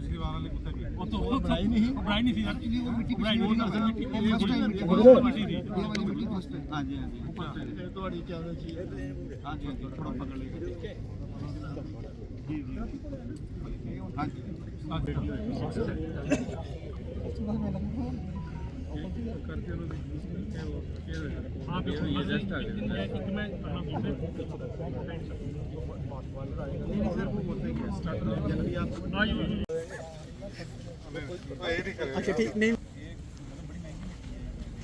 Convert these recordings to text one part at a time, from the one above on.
पिछली बार वाले कुत्ते भी वो तो ब्राई नहीं थी एक्चुअली वो मिट्टी ब्राई नहीं असल मिट्टी वो मिट्टी थी हां जी तो अड़ी क्या होना चाहिए हां जी थोड़ा पकड़ लीजिए जी जी हां जी करके लो हां ये जस्ट आ गया एक मैं अच्छा ठीक नहीं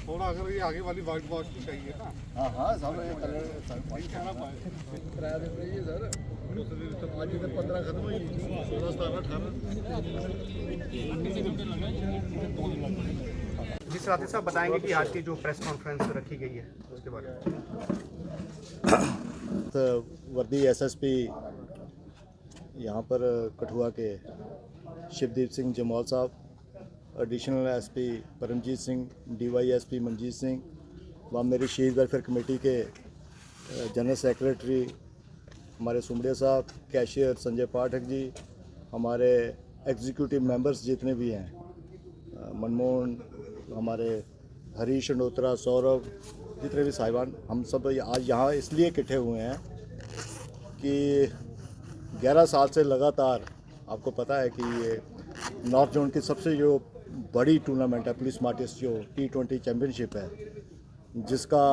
थोड़ा अगर ये आगे वाली वाइट बॉक्स भी चाहिए ना हाँ हाँ सब कलर किराया दे रही है सर आज इधर 15 खत्म हुई 16 17 18 जिस रात साहब बताएंगे कि आज की जो प्रेस कॉन्फ्रेंस रखी गई है उसके बारे में। तो वर्दी एसएसपी यहाँ पर कठुआ के शिवदीप सिंह जमवाल साहब, additional SP Paramjit Singh, DYSP Manjit Singh व मेरी शहीद वेलफेयर कमेटी के जनरल सेक्रेटरी हमारे सुमड़िया साहब, कैशियर संजय पाठक जी, हमारे एग्जीक्यूटिव मेंबर्स जितने भी हैं, मनमोहन, हमारे हरीश अंडोत्रा, सौरभ, जितने भी साहिबान, हम सब आज यहाँ इसलिए इकट्ठे हुए हैं कि 11 साल से लगातार आपको पता है कि ये नॉर्थ जोन की सबसे जो बड़ी टूर्नामेंट है पुलिस मार्टिस जो T20 चैम्पियनशिप है, जिसका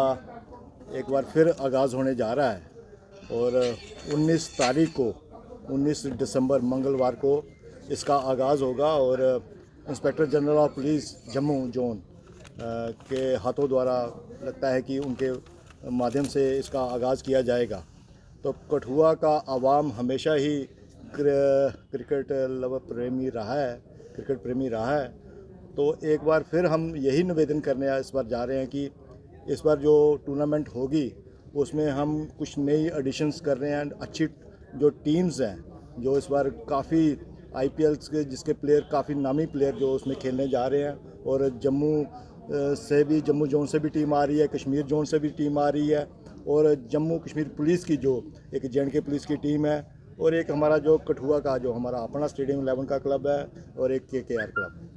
एक बार फिर आगाज़ होने जा रहा है और 19 तारीख को 19 दिसंबर मंगलवार को इसका आगाज़ होगा और inspector general of police Jammu zone के हाथों द्वारा लगता है कि उनके माध्यम से इसका आगाज़ किया जाएगा। तो कठुआ का आवाम हमेशा ही क्रिकेट लव प्रेमी रहा है, क्रिकेट प्रेमी रहा है। तो एक बार फिर हम यही निवेदन करने इस बार जा रहे हैं कि इस बार जो टूर्नामेंट होगी उसमें हम कुछ नई एडिशंस कर रहे हैं। अच्छी जो टीम्स हैं जो इस बार काफ़ी IPLs के जिसके प्लेयर काफ़ी नामी प्लेयर जो उसमें खेलने जा रहे हैं और जम्मू जोन से भी टीम आ रही है, कश्मीर जोन से भी टीम आ रही है और जम्मू कश्मीर पुलिस की जो एक J&K पुलिस की टीम है और एक हमारा जो कठुआ का जो हमारा अपना स्टेडियम 11 का क्लब है और एक KKR क्लब।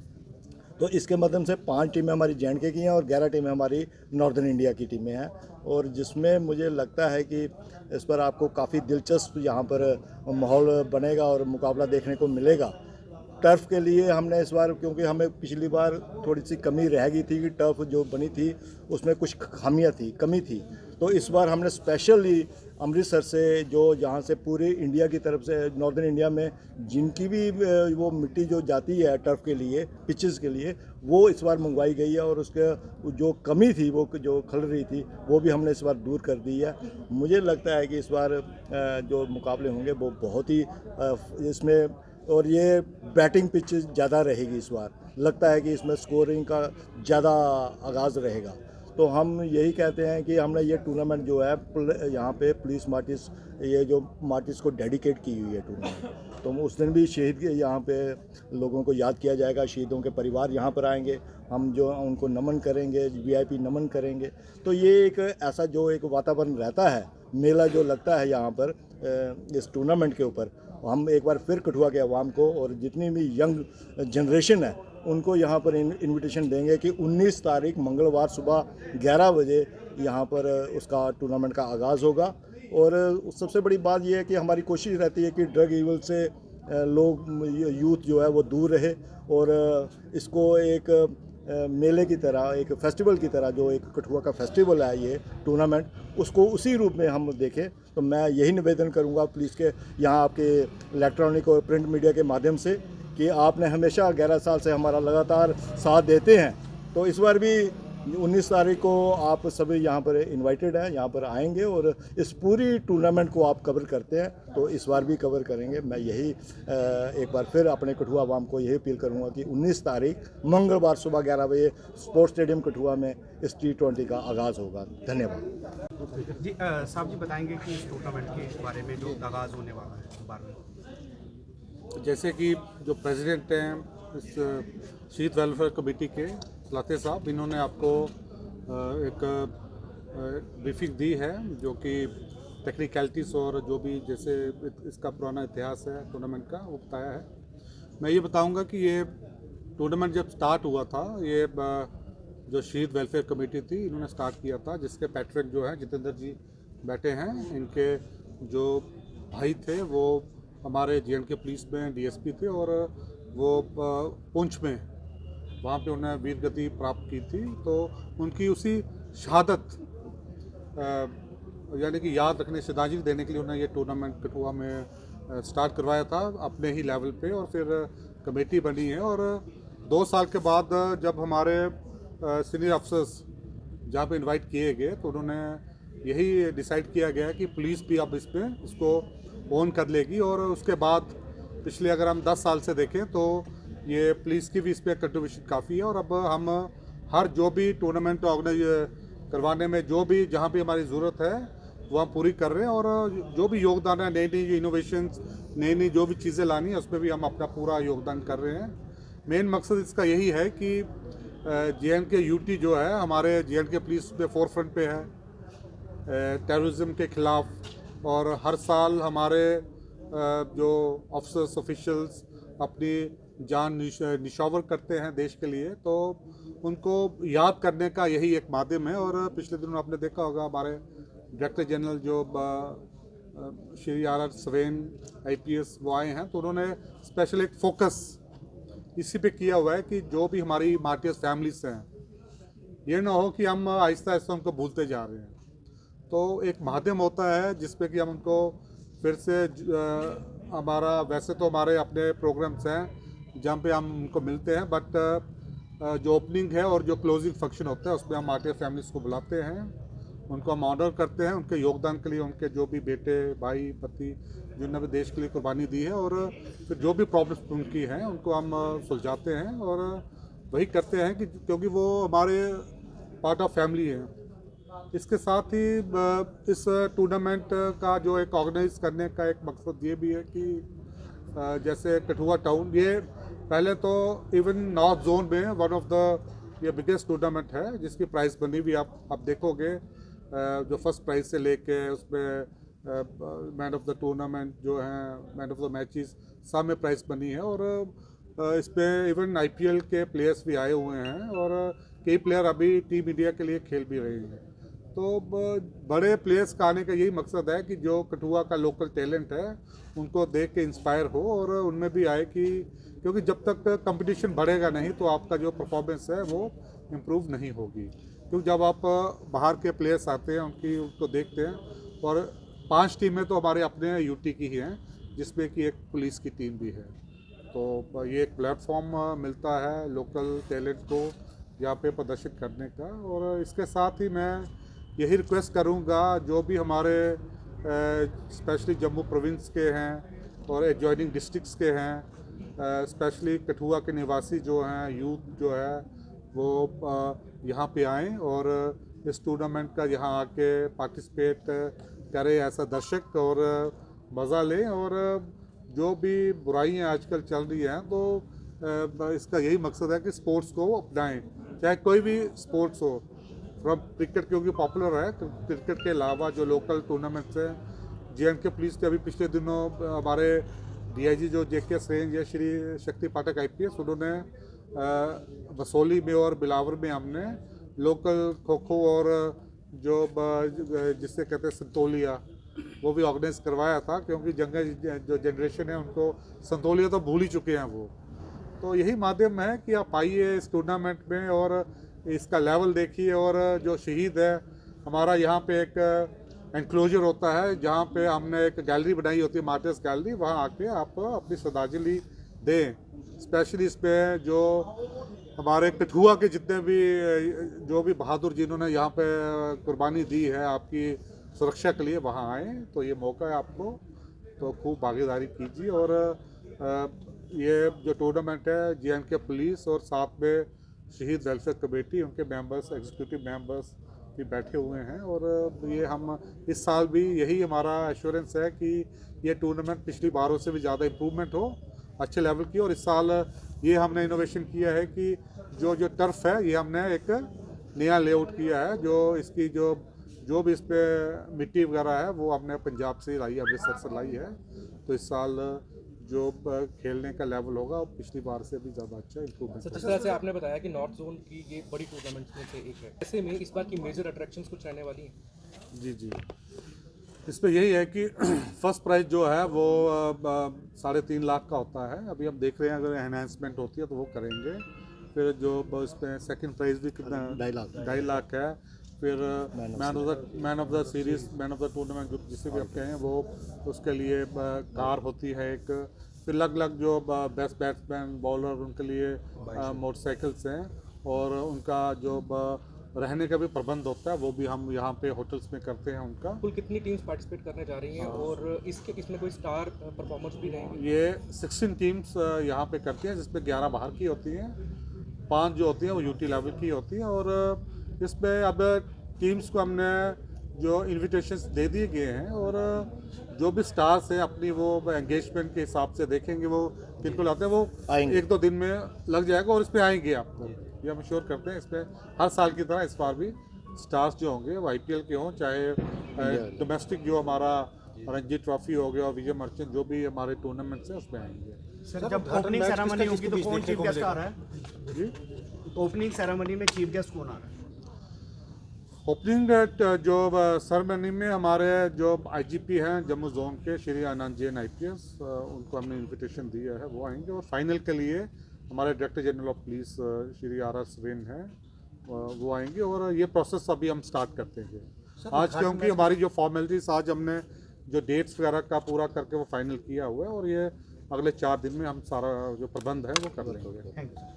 तो इसके माध्यम से 5 टीमें हमारी J&K की हैं और 11 टीमें हमारी नॉर्दर्न इंडिया की टीमें हैं और जिसमें मुझे लगता है कि इस पर आपको काफ़ी दिलचस्प यहाँ पर माहौल बनेगा और मुकाबला देखने को मिलेगा। टर्फ़ के लिए हमने इस बार, क्योंकि हमें पिछली बार थोड़ी सी कमी रह गई थी कि टर्फ़ जो बनी थी उसमें कुछ खामियां थी, कमी थी, तो इस बार हमने स्पेशली अमृतसर से जो जहाँ से पूरी इंडिया की तरफ से नॉर्दर्न इंडिया में जिनकी भी वो मिट्टी जो जाती है टर्फ़ के लिए, पिचेस के लिए, वो इस बार मंगवाई गई है और उसके जो कमी थी, वो जो खल रही थी, वो भी हमने इस बार दूर कर दी है। मुझे लगता है कि इस बार जो मुकाबले होंगे वो बहुत ही इसमें, और ये बैटिंग पिच ज़्यादा रहेगी इस बार, लगता है कि इसमें स्कोरिंग का ज़्यादा आगाज़ रहेगा। तो हम यही कहते हैं कि हमने ये टूर्नामेंट जो है यहाँ पे पुलिस मार्टिस, ये जो मार्टिस को डेडिकेट की हुई है टूर्नामेंट, तो उस दिन भी शहीद यहाँ पे लोगों को याद किया जाएगा, शहीदों के परिवार यहाँ पर आएंगे, हम जो उनको नमन करेंगे, VIP नमन करेंगे। तो ये एक ऐसा जो एक वातावरण रहता है, मेला जो लगता है यहाँ पर इस टूर्नामेंट के ऊपर, हम एक बार फिर कठुआ के अवाम को और जितनी भी यंग जनरेशन है उनको यहाँ पर इनविटेशन देंगे कि 19 तारीख मंगलवार सुबह 11 बजे यहाँ पर उसका टूर्नामेंट का आगाज़ होगा। और सबसे बड़ी बात यह है कि हमारी कोशिश रहती है कि ड्रग इवल से लोग, यूथ जो है वो दूर रहे और इसको एक मेले की तरह, एक फेस्टिवल की तरह, जो एक कठुआ का फेस्टिवल है ये टूर्नामेंट, उसको उसी रूप में हम देखें। तो मैं यही निवेदन करूंगा पुलिस के यहाँ आपके इलेक्ट्रॉनिक और प्रिंट मीडिया के माध्यम से कि आपने हमेशा 11 साल से हमारा लगातार साथ देते हैं, तो इस बार भी 19 तारीख को आप सभी यहाँ पर इनवाइटेड हैं, यहाँ पर आएंगे और इस पूरी टूर्नामेंट को आप कवर करते हैं, तो इस बार भी कवर करेंगे। मैं यही एक बार फिर अपने कठुआ आवाम को यही अपील करूँगा कि 19 तारीख मंगलवार सुबह 11 बजे स्पोर्ट्स स्टेडियम कठुआ में इस T20 का आगाज़ होगा। धन्यवाद। जी साहब जी बताएंगे कि इस टूर्नामेंट के बारे में जो आगाज़ होने वाला है इस बारे में। जैसे कि जो प्रेसिडेंट हैं इस शहीद वेलफेयर कमेटी के लाते साहब, इन्होंने आपको एक ब्रीफिंग दी है जो कि टेक्निकलिटीज़ और जो भी जैसे इसका पुराना इतिहास है टूर्नामेंट का वो बताया है। मैं ये बताऊंगा कि ये टूर्नामेंट जब स्टार्ट हुआ था, ये जो शहीद वेलफेयर कमेटी थी इन्होंने स्टार्ट किया था, जिसके पैट्रन जो है जितेंद्र जी बैठे हैं। इनके जो भाई थे वो हमारे JNK पुलिस में DSP थे और वो पुंछ में वहाँ पे उन्हें वीर गति प्राप्त की थी। तो उनकी उसी शहादत यानी कि याद रखने, श्रद्धांजलि देने के लिए उन्हें ये टूर्नामेंट कठुआ में स्टार्ट करवाया था अपने ही लेवल पे, और फिर कमेटी बनी है। और 2 साल के बाद जब हमारे सीनियर अफसर्स जहाँ पे इनवाइट किए गए तो उन्होंने यही डिसाइड किया गया कि पुलिस भी अब इसमें इसको ओन कर लेगी। और उसके बाद पिछले अगर हम 10 साल से देखें तो ये पुलिस की भी इस पर कंट्रीब्यूशन काफ़ी है। और अब हम हर जो भी टूर्नामेंट ऑर्गेनाइज करवाने में जो भी जहाँ भी हमारी ज़रूरत है वो हम पूरी कर रहे हैं। और जो भी योगदान है, नई नई इनोवेशंस, नई नई जो भी चीज़ें लानी है उसमें भी हम अपना पूरा योगदान कर रहे हैं। मेन मकसद इसका यही है कि JNK UT जो है हमारे JNK पुलिस में फोरफ्रंट पे है टेररिज्म के ख़िलाफ़। और हर साल हमारे जो ऑफिसर्स ऑफिशियल्स अपनी जान निछावर करते हैं देश के लिए, तो उनको याद करने का यही एक माध्यम है। और पिछले दिनों आपने देखा होगा हमारे डायरेक्टर जनरल जो श्री RR सवेन IPS वो आए हैं, तो उन्होंने स्पेशल एक फोकस इसी पे किया हुआ है कि जो भी हमारी मार्टियर्स फैमिलीज हैं, ये ना हो कि हम आहिस्ता आहिस्ता उनको भूलते जा रहे हैं। तो एक माध्यम होता है जिसपे कि हम उनको फिर से हमारा वैसे तो हमारे अपने प्रोग्राम्स हैं जहाँ पे हम उनको मिलते हैं, बट जो ओपनिंग है और जो क्लोजिंग फंक्शन होता है उसमें हम मार्टियर फैमिलीज को बुलाते हैं, उनको हम ऑनर करते हैं उनके योगदान के लिए, उनके जो भी बेटे भाई पति जिन्होंने भी देश के लिए कुर्बानी दी है। और फिर जो भी प्रॉब्लम्स उनकी हैं उनको हम सुलझाते हैं और वही करते हैं कि क्योंकि वो हमारे पार्ट ऑफ फैमिली हैं। इसके साथ ही इस टूर्नामेंट का जो एक ऑर्गेनाइज करने का एक मकसद ये भी है कि जैसे कठुआ टाउन, ये पहले तो इवन नॉर्थ जोन में वन ऑफ द ये बिगेस्ट टूर्नामेंट है जिसकी प्राइस बनी भी आप देखोगे, जो फर्स्ट प्राइज से लेके उसमें मैन ऑफ द टूर्नामेंट जो हैं, मैन ऑफ द मैचेस सब में प्राइस बनी है। और इस पर इवन IPL के प्लेयर्स भी आए हुए हैं और कई प्लेयर अभी टीम इंडिया के लिए खेल भी रहे हैं। तो बड़े प्लेयर्स का आने का यही मकसद है कि जो कठुआ का लोकल टैलेंट है उनको देख के इंस्पायर हो और उनमें भी आए कि क्योंकि जब तक कंपटीशन बढ़ेगा नहीं तो आपका जो परफॉर्मेंस है वो इम्प्रूव नहीं होगी। क्योंकि जब आप बाहर के प्लेयर्स आते हैं उनको देखते हैं, और 5 टीमें तो हमारे अपने UT की ही हैं जिसमें कि एक पुलिस की टीम भी है, तो ये एक प्लेटफॉर्म मिलता है लोकल टैलेंट को यहाँ पे प्रदर्शित करने का। और इसके साथ ही मैं यही रिक्वेस्ट करूँगा जो भी हमारे स्पेशली जम्मू प्रोविंस के हैं और एडजॉइनिंग डिस्ट्रिक्ट्स के हैं, स्पेशली कठुआ के निवासी जो हैं, यूथ जो है वो यहाँ पे आएँ और इस टूर्नामेंट का यहाँ आके पार्टिसिपेट करें ऐसा दर्शक और मज़ा लें। और जो भी बुराइयाँ आजकल चल रही हैं तो इसका यही मकसद है कि स्पोर्ट्स को अपनाएं, चाहे कोई भी स्पोर्ट्स हो, फ्रॉम क्रिकेट क्योंकि पॉपुलर है, क्रिकेट के अलावा जो लोकल टूर्नामेंट्स हैं। JNK पुलिस के अभी पिछले दिनों हमारे DIG जो JKS रेंज है श्री शक्ति पाठक IPS, उन्होंने बसोली में और बिलावर में हमने लोकल खो खो और जो जिससे कहते हैं संतोलिया वो भी ऑर्गेनाइज करवाया था, क्योंकि जो जनरेशन है उनको संतोलिया तो भूल ही चुके हैं वो। तो यही माध्यम है कि आप आइए इस टूर्नामेंट में और इसका लेवल देखिए। और जो शहीद है हमारा यहाँ पे एक एनक्लोजर होता है जहाँ पे हमने एक गैलरी बनाई होती है, मार्टियर्स गैलरी, वहाँ आके आप अपनी श्रद्धांजलि दें। स्पेशली इस पे जो हमारे कठुआ के जितने भी जो भी बहादुर जिन्होंने यहाँ पे कुर्बानी दी है आपकी सुरक्षा के लिए, वहाँ आए तो ये मौका है आपको, तो खूब भागीदारी कीजिए। और ये जो टूर्नामेंट है JNK पुलिस और साथ में शहीद वेलफेयर कमेटी, उनके मेंबर्स, एग्जीक्यूटिव मेंबर्स भी बैठे हुए हैं। और ये हम इस साल भी यही हमारा एश्योरेंस है कि ये टूर्नामेंट पिछली बारों से भी ज़्यादा इम्प्रूवमेंट हो, अच्छे लेवल की। और इस साल ये हमने इनोवेशन किया है कि जो टर्फ है ये हमने एक नया लेआउट किया है, जो इसकी जो भी इस पर मिट्टी वगैरह है वो हमने पंजाब से लाई है, अमृतसर से लाई है। तो इस साल जो खेलने का लेवल होगा वो पिछली बार से भी ज़्यादा अच्छा इम्प्रूवमेंट। जिस तरह से आपने बताया कि नॉर्थ जोन की ये बड़ी टूर्नामेंट्स में से एक है, ऐसे में इस बार की मेजर अट्रैक्शंस कुछ रहने वाली हैं? जी इस पर यही है कि फर्स्ट प्राइज़ जो है वो 3.5 लाख का होता है। अभी हम देख रहे हैं अगर एनहांसमेंट होती है तो वो करेंगे। फिर जो इस पर सेकेंड प्राइज़ भी कितना 2.5 लाख है। फिर man of the series, man of the tournament जिसे भी आप कहें, वो उसके लिए कार होती है एक। फिर अलग जो बेस्ट बैट्समैन, बॉलर, उनके लिए मोटरसाइकिल्स हैं। और उनका जो रहने का भी प्रबंध होता है वो भी हम यहाँ पे होटल्स में करते हैं उनका। कुल कितनी टीम्स पार्टिसिपेट करने जा रही हैं और इसमें कोई स्टार परफॉर्मर्स भी रहेंगे? ये 16 टीम्स यहाँ पे करती हैं, जिसमें 11 बाहर की होती हैं, 5 जो होती हैं वो UT लेवल की होती हैं। और इसमें अब टीम्स को हमने जो इन्विटेशंस दे दिए गए हैं, और जो भी स्टार्स हैं अपनी वो एंगेजमेंट के हिसाब से देखेंगे वो किनको लाते हैं, वो 1-2 दिन में लग जाएगा और इस पर आएंगे आपको, ये हम श्योर करते हैं। इस पर हर साल की तरह इस बार भी स्टार्स जो होंगे वो IPL के हों, चाहे डोमेस्टिक जो हमारा रणजी ट्रॉफी हो गया और विजय मर्चेंट, जो भी हमारे टूर्नामेंट्स हैं उसमें आएंगे। सर जब ओपनिंग सेरेमनी होगी तो कौन चीफ गेस्ट आ रहा है जी? ओपनिंग सेरेमनी में चीफ गेस्ट कौन आ रहा है? ओपनिंग जो सेरेमनी में हमारे जो IGP हैं जम्मू जोन के, श्री आनंद जैन IPS, उनको हमने इनविटेशन दिया है, वो आएंगे। और फाइनल के लिए हमारे director general of police Shri RR Suren हैं, वो आएंगे। और ये प्रोसेस अभी हम स्टार्ट करते हैं आज, क्योंकि हमारी जो फॉर्मेलिटीज आज हमने जो डेट्स वगैरह का पूरा करके वो फाइनल किया हुआ है। और ये अगले 4 दिन में हम सारा जो प्रबंध है वो कर लेंगे।